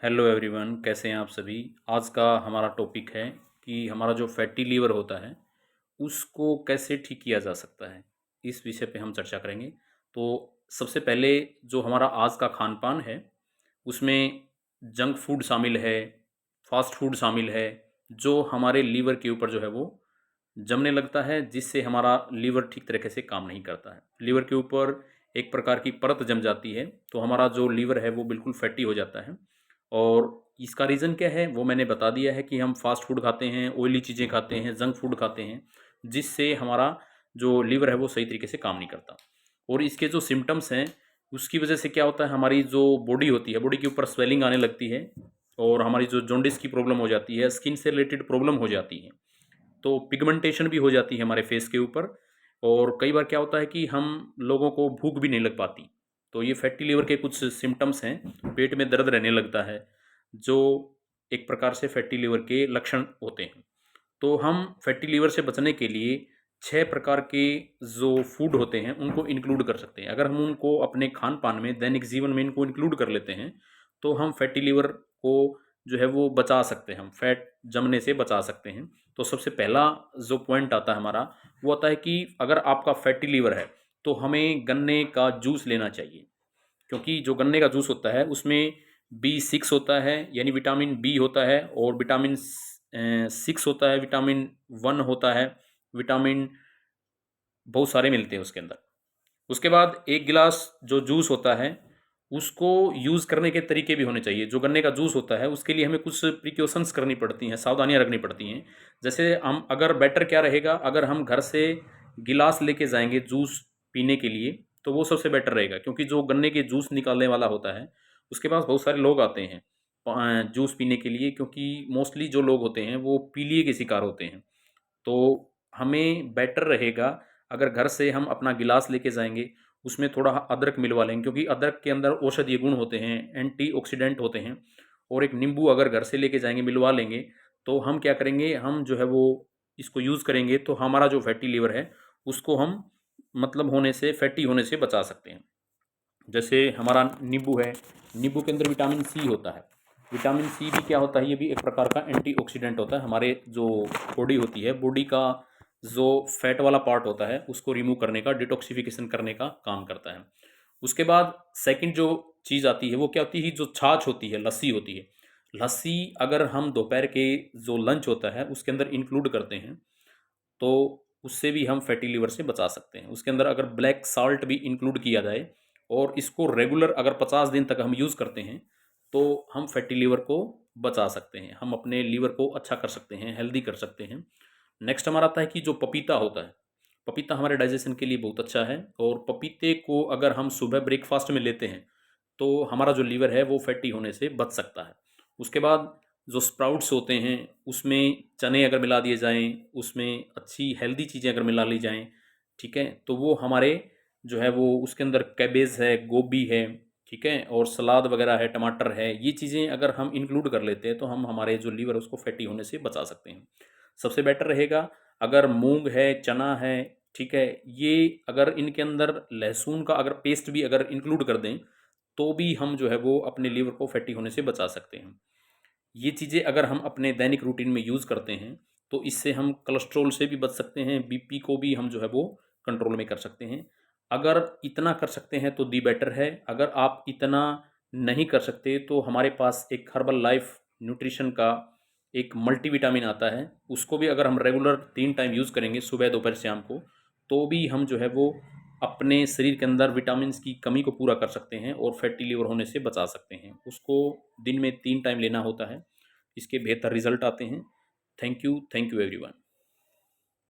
Hello everyone, कैसे हैं आप सभी। आज का हमारा टॉपिक है कि हमारा जो फैटी लीवर होता है उसको कैसे ठीक किया जा सकता है। इस विषय पे हम चर्चा करेंगे। तो सबसे पहले जो हमारा आज का खान पान है उसमें जंक फूड शामिल है, फास्ट फूड शामिल है, जो हमारे लीवर के ऊपर जो है वो जमने लगता है, जिससे हमारा लीवर ठीक तरीके से काम नहीं करता है। लीवर के ऊपर एक प्रकार की परत जम जाती है, तो हमारा जो लीवर है वो बिल्कुल फैटी हो जाता है। और इसका रीज़न क्या है वो मैंने बता दिया है कि हम फास्ट फूड खाते हैं, ऑयली चीज़ें खाते हैं, जंक फूड खाते हैं, जिससे हमारा जो लीवर है वो सही तरीके से काम नहीं करता। और इसके जो सिम्टम्स हैं उसकी वजह से क्या होता है, हमारी जो बॉडी होती है, बॉडी के ऊपर स्वेलिंग आने लगती है और हमारी जो जॉन्डिस की प्रॉब्लम हो जाती है, स्किन से रिलेटेड प्रॉब्लम हो जाती है, तो पिगमेंटेशन भी हो जाती है हमारे फेस के ऊपर। और कई बार क्या होता है कि हम लोगों को भूख भी नहीं लग पाती। तो ये फैटी लीवर के कुछ सिम्टम्स हैं। पेट में दर्द रहने लगता है, जो एक प्रकार से फैटी लीवर के लक्षण होते हैं। तो हम फैटी लीवर से बचने के लिए 6 प्रकार के जो फूड होते हैं उनको इंक्लूड कर सकते हैं। अगर हम उनको अपने खान पान में, दैनिक जीवन में इनको इंक्लूड कर लेते हैं तो हम फैटी लीवर को जो है वो बचा सकते हैं, हम फैट जमने से बचा सकते हैं। तो सबसे पहला जो पॉइंट आता है हमारा, वो आता है कि अगर आपका फैटी लीवर है तो हमें गन्ने का जूस लेना चाहिए। क्योंकि जो गन्ने का जूस होता है उसमें B6 होता है, यानी विटामिन बी होता है, और विटामिन 6 होता है, विटामिन 1 होता है, विटामिन बहुत सारे मिलते हैं उसके अंदर। उसके बाद एक गिलास जो जूस होता है उसको यूज़ करने के तरीके भी होने चाहिए। जो गन्ने का जूस होता है उसके लिए हमें कुछ प्रिकॉशंस करनी पड़ती हैं, सावधानियां रखनी पड़ती हैं। जैसे हम अगर बेटर क्या रहेगा, अगर हम घर से गिलास लेके जाएंगे जूस पीने के लिए तो वो सबसे बेटर रहेगा, क्योंकि जो गन्ने के जूस निकालने वाला होता है उसके पास बहुत सारे लोग आते हैं जूस पीने के लिए, क्योंकि मोस्टली जो लोग होते हैं वो पीलिए के शिकार होते हैं। तो हमें बेटर रहेगा अगर घर से हम अपना गिलास लेके जाएंगे, उसमें थोड़ा अदरक मिलवा लेंगे, क्योंकि अदरक के अंदर औषधीय गुण होते हैं, एंटीऑक्सीडेंट होते हैं। और एक नींबू अगर घर से लेके जाएंगे, मिलवा लेंगे, तो हम क्या करेंगे, हम जो है वो इसको यूज़ करेंगे तो हमारा जो फैटी लीवर है उसको हम मतलब होने से, फैटी होने से बचा सकते हैं। जैसे हमारा नींबू है, नींबू के अंदर विटामिन सी होता है। विटामिन सी भी क्या होता है, ये भी एक प्रकार का एंटीऑक्सीडेंट होता है। हमारे जो बॉडी होती है, बॉडी का जो फैट वाला पार्ट होता है उसको रिमूव करने का, डिटॉक्सिफिकेशन करने का काम करता है। उसके बाद सेकंड जो चीज़ आती है वो क्या होती है, जो छाछ होती है, लस्सी होती है। लस्सी अगर हम दोपहर के जो लंच होता है उसके अंदर इंक्लूड करते हैं तो उससे भी हम फैटी लिवर से बचा सकते हैं। उसके अंदर अगर ब्लैक साल्ट भी इंक्लूड किया जाए और इसको रेगुलर अगर 50 दिन तक हम यूज़ करते हैं तो हम फैटी लिवर को बचा सकते हैं, हम अपने लीवर को अच्छा कर सकते हैं, हेल्दी कर सकते हैं। नेक्स्ट हमारा आता है कि जो पपीता होता है, पपीता हमारे डाइजेशन के लिए बहुत अच्छा है, और पपीते को अगर हम सुबह ब्रेकफास्ट में लेते हैं तो हमारा जो लीवर है वो फैटी होने से बच सकता है। उसके बाद जो स्प्राउट्स होते हैं उसमें चने अगर मिला दिए जाएं, उसमें अच्छी हेल्दी चीज़ें अगर मिला ली जाएं, ठीक है, तो वो हमारे जो है वो उसके अंदर कैबेज है, गोभी है, ठीक है, और सलाद वगैरह है, टमाटर है, ये चीज़ें अगर हम इंक्लूड कर लेते हैं तो हम हमारे जो लीवर है उसको फैटी होने से बचा सकते हैं। सबसे बेटर रहेगा अगर मूंग है, चना है, ठीक है, ये अगर इनके अंदर लहसुन का अगर पेस्ट भी अगर इंक्लूड कर दें तो भी हम जो है वो अपने लीवर को फैटी होने से बचा सकते हैं। ये चीज़ें अगर हम अपने दैनिक रूटीन में यूज़ करते हैं तो इससे हम कोलेस्ट्रॉल से भी बच सकते हैं, बीपी को भी हम जो है वो कंट्रोल में कर सकते हैं। अगर इतना कर सकते हैं तो दी बेटर है। अगर आप इतना नहीं कर सकते तो हमारे पास एक हर्बल लाइफ न्यूट्रिशन का एक मल्टीविटामिन आता है, उसको भी अगर हम रेगुलर 3 टाइम यूज़ करेंगे, सुबह दोपहर शाम को, तो भी हम जो है वो अपने शरीर के अंदर विटामिन की कमी को पूरा कर सकते हैं और फैटी लिवर होने से बचा सकते हैं। उसको दिन में 3 टाइम लेना होता है, इसके बेहतर रिजल्ट आते हैं। Thank you everyone.